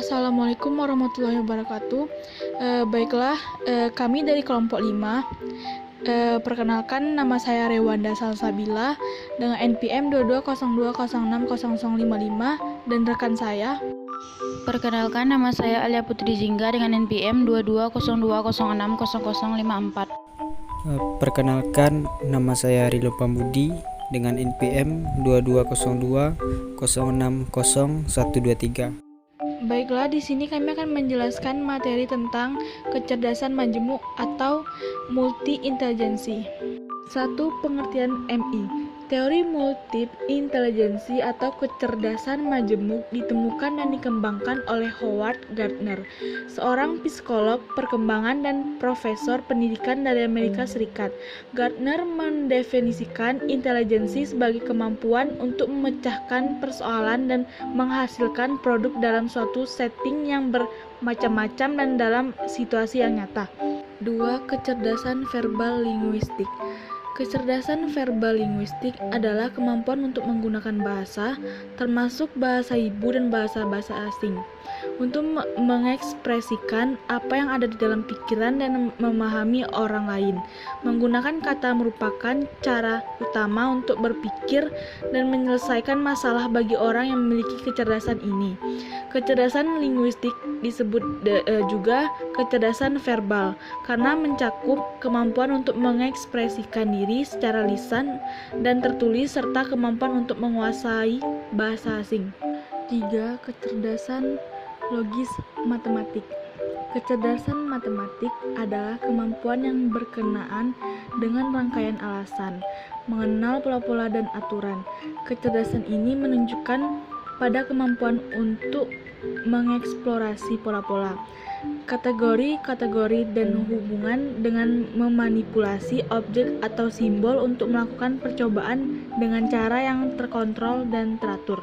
Assalamualaikum warahmatullahi wabarakatuh. Baiklah, kami dari kelompok 5. Perkenalkan, nama saya Rewanda Salsabila dengan NPM 2202060055 dan rekan saya. Perkenalkan, nama saya Alia Putri Jingga dengan NPM 2202060054. Perkenalkan, nama saya Rilo Pambudi dengan NPM 2202060123. Baiklah, di sini kami akan menjelaskan materi tentang kecerdasan majemuk atau multi-intelijensi. 1. Pengertian MI. Teori multi-intelijensi atau kecerdasan majemuk ditemukan dan dikembangkan oleh Howard Gardner, seorang psikolog perkembangan dan profesor pendidikan dari Amerika Serikat. Gardner mendefinisikan intelijensi sebagai kemampuan untuk memecahkan persoalan dan menghasilkan produk dalam suatu setting yang bermacam-macam dan dalam situasi yang nyata. 2. Kecerdasan verbal linguistik. Kecerdasan verbal linguistik adalah kemampuan untuk menggunakan bahasa, termasuk bahasa ibu dan bahasa-bahasa asing, untuk mengekspresikan apa yang ada di dalam pikiran dan memahami orang lain. Menggunakan kata merupakan cara utama untuk berpikir dan menyelesaikan masalah bagi orang yang memiliki kecerdasan ini. Kecerdasan linguistik disebut juga kecerdasan verbal karena mencakup kemampuan untuk mengekspresikan diri secara lisan dan tertulis serta kemampuan untuk menguasai bahasa asing. 3. Kecerdasan logis matematik. Kecerdasan matematik adalah kemampuan yang berkenaan dengan rangkaian alasan, mengenal pola-pola dan aturan. Kecerdasan ini menunjukkan pada kemampuan untuk mengeksplorasi pola-pola, kategori-kategori dan hubungan dengan memanipulasi objek atau simbol untuk melakukan percobaan dengan cara yang terkontrol dan teratur.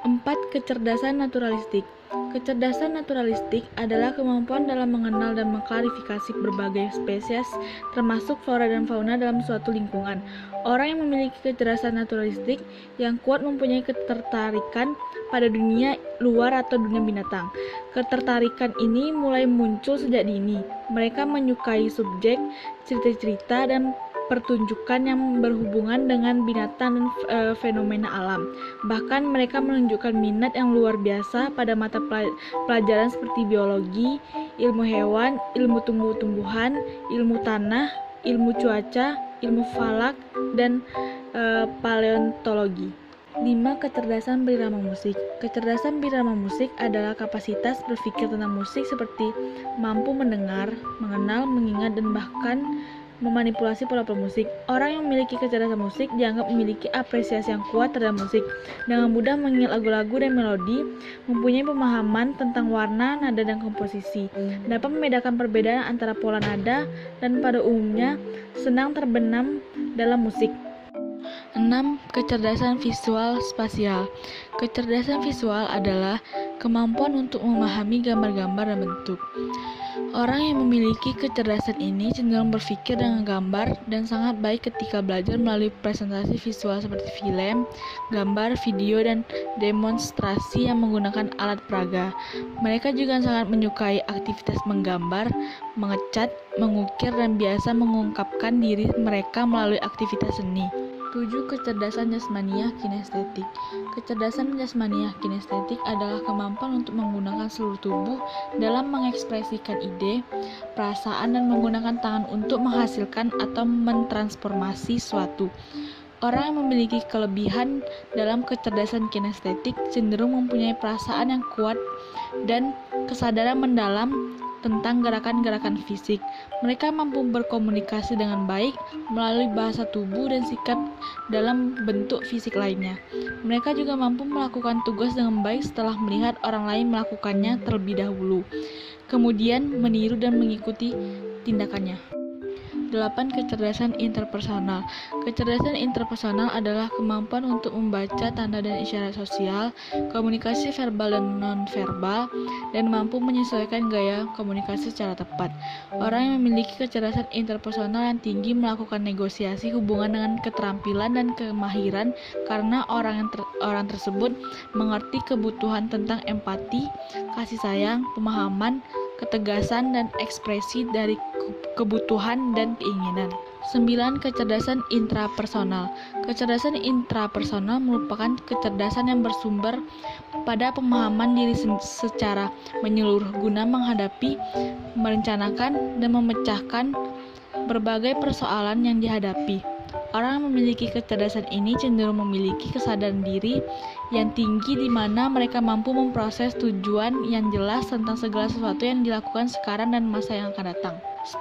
4. Kecerdasan naturalistik. Kecerdasan naturalistik adalah kemampuan dalam mengenal dan mengklarifikasi berbagai spesies, termasuk flora dan fauna dalam suatu lingkungan. Orang yang memiliki kecerdasan naturalistik yang kuat mempunyai ketertarikan pada dunia luar atau dunia binatang. Ketertarikan ini mulai muncul sejak dini. Mereka menyukai subjek, cerita-cerita, dan pertunjukan yang berhubungan dengan binatang dan fenomena alam. Bahkan mereka menunjukkan minat yang luar biasa pada mata pelajaran seperti biologi, ilmu hewan, ilmu tumbuh-tumbuhan, ilmu tanah, ilmu cuaca, ilmu falak, dan paleontologi. 5. Kecerdasan berirama musik. Kecerdasan berirama musik adalah kapasitas berpikir tentang musik seperti mampu mendengar, mengenal, mengingat, dan bahkan memanipulasi pola-pola musik. Orang yang memiliki kecerdasan musik dianggap memiliki apresiasi yang kuat terhadap musik, dengan mudah mengingat lagu-lagu dan melodi, mempunyai pemahaman tentang warna, nada, dan komposisi, dapat membedakan perbedaan antara pola nada, dan pada umumnya senang terbenam dalam musik. 6. Kecerdasan visual spasial. Kecerdasan visual adalah kemampuan untuk memahami gambar-gambar dan bentuk. Orang yang memiliki kecerdasan ini cenderung berpikir dengan gambar dan sangat baik ketika belajar melalui presentasi visual seperti film, gambar, video, dan demonstrasi yang menggunakan alat peraga. Mereka juga sangat menyukai aktivitas menggambar, mengecat, mengukir, dan biasa mengungkapkan diri mereka melalui aktivitas seni. 7. Kecerdasan jasmaniah kinestetik. Kecerdasan jasmaniah kinestetik adalah kemampuan untuk menggunakan seluruh tubuh dalam mengekspresikan ide, perasaan, dan menggunakan tangan untuk menghasilkan atau mentransformasi suatu. Orang yang memiliki kelebihan dalam kecerdasan kinestetik cenderung mempunyai perasaan yang kuat dan kesadaran mendalam tentang gerakan-gerakan fisik. Mereka mampu berkomunikasi dengan baik melalui bahasa tubuh dan sikap dalam bentuk fisik lainnya. Mereka juga mampu melakukan tugas dengan baik setelah melihat orang lain melakukannya terlebih dahulu, kemudian meniru dan mengikuti tindakannya. 8. Kecerdasan interpersonal. Kecerdasan interpersonal adalah kemampuan untuk membaca tanda dan isyarat sosial, komunikasi verbal dan nonverbal, dan mampu menyesuaikan gaya komunikasi secara tepat. Orang yang memiliki kecerdasan interpersonal yang tinggi melakukan negosiasi hubungan dengan keterampilan dan kemahiran karena orang tersebut mengerti kebutuhan tentang empati, kasih sayang, pemahaman, ketegasan, dan ekspresi dari kebutuhan dan keinginan. 9. Kecerdasan intrapersonal. Kecerdasan intrapersonal merupakan kecerdasan yang bersumber pada pemahaman diri secara menyeluruh guna menghadapi, merencanakan, dan memecahkan berbagai persoalan yang dihadapi. Orang yang memiliki kecerdasan ini cenderung memiliki kesadaran diri yang tinggi di mana mereka mampu memproses tujuan yang jelas tentang segala sesuatu yang dilakukan sekarang dan masa yang akan datang.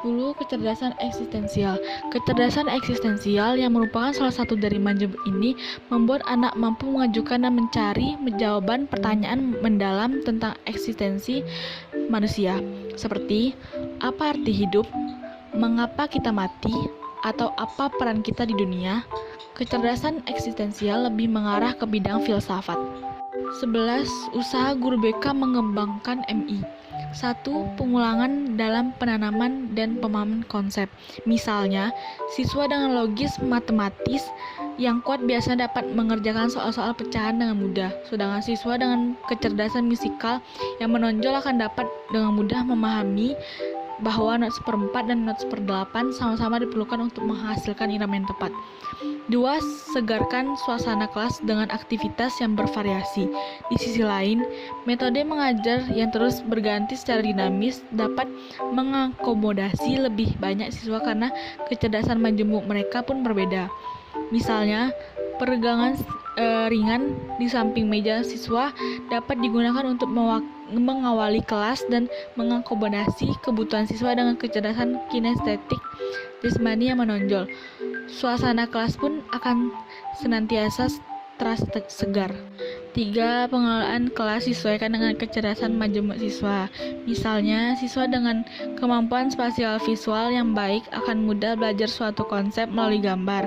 10. Kecerdasan eksistensial. Kecerdasan eksistensial yang merupakan salah satu dari majemuk ini membuat anak mampu mengajukan dan mencari jawaban pertanyaan mendalam tentang eksistensi manusia, seperti apa arti hidup, mengapa kita mati, atau apa peran kita di dunia. Kecerdasan eksistensial lebih mengarah ke bidang filsafat. 11. Usaha guru BK mengembangkan MI. 1. Pengulangan dalam penanaman dan pemahaman konsep. Misalnya, siswa dengan logis matematis yang kuat biasanya dapat mengerjakan soal-soal pecahan dengan mudah, sedangkan siswa dengan kecerdasan musikal yang menonjol akan dapat dengan mudah memahami bahwa not seperempat dan not seperdelapan sama-sama diperlukan untuk menghasilkan irama yang tepat. 2. Segarkan suasana kelas dengan aktivitas yang bervariasi. Di sisi lain, metode mengajar yang terus berganti secara dinamis dapat mengakomodasi lebih banyak siswa karena kecerdasan majemuk mereka pun berbeda. Misalnya, peregangan ringan di samping meja siswa dapat digunakan untuk mengawali kelas dan mengakomodasi kebutuhan siswa dengan kecerdasan kinestetik jasmani yang menonjol. Suasana kelas pun akan senantiasa terasa segar. 3. Pengelolaan kelas disesuaikan dengan kecerdasan majemuk siswa. Misalnya, siswa dengan kemampuan spasial visual yang baik akan mudah belajar suatu konsep melalui gambar.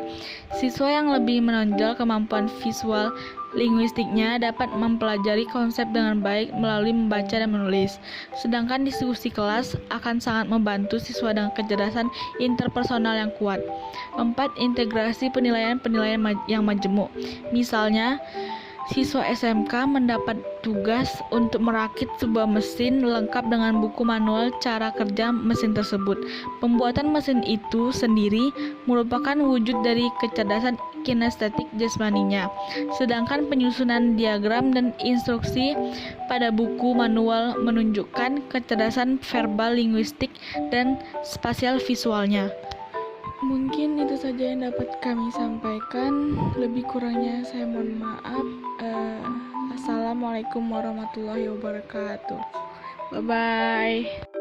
Siswa yang lebih menonjol kemampuan visual linguistiknya dapat mempelajari konsep dengan baik melalui membaca dan menulis. Sedangkan diskusi kelas akan sangat membantu siswa dengan kecerdasan interpersonal yang kuat. 4. Integrasi penilaian-penilaian yang majemuk. Misalnya, siswa SMK mendapat tugas untuk merakit sebuah mesin lengkap dengan buku manual cara kerja mesin tersebut. Pembuatan mesin itu sendiri merupakan wujud dari kecerdasan kinestetik jasmaninya. Sedangkan penyusunan diagram dan instruksi pada buku manual menunjukkan kecerdasan verbal linguistik dan spasial visualnya. Mungkin itu saja yang dapat kami sampaikan. Lebih kurangnya saya mohon maaf. Assalamualaikum warahmatullahi wabarakatuh. Bye-bye.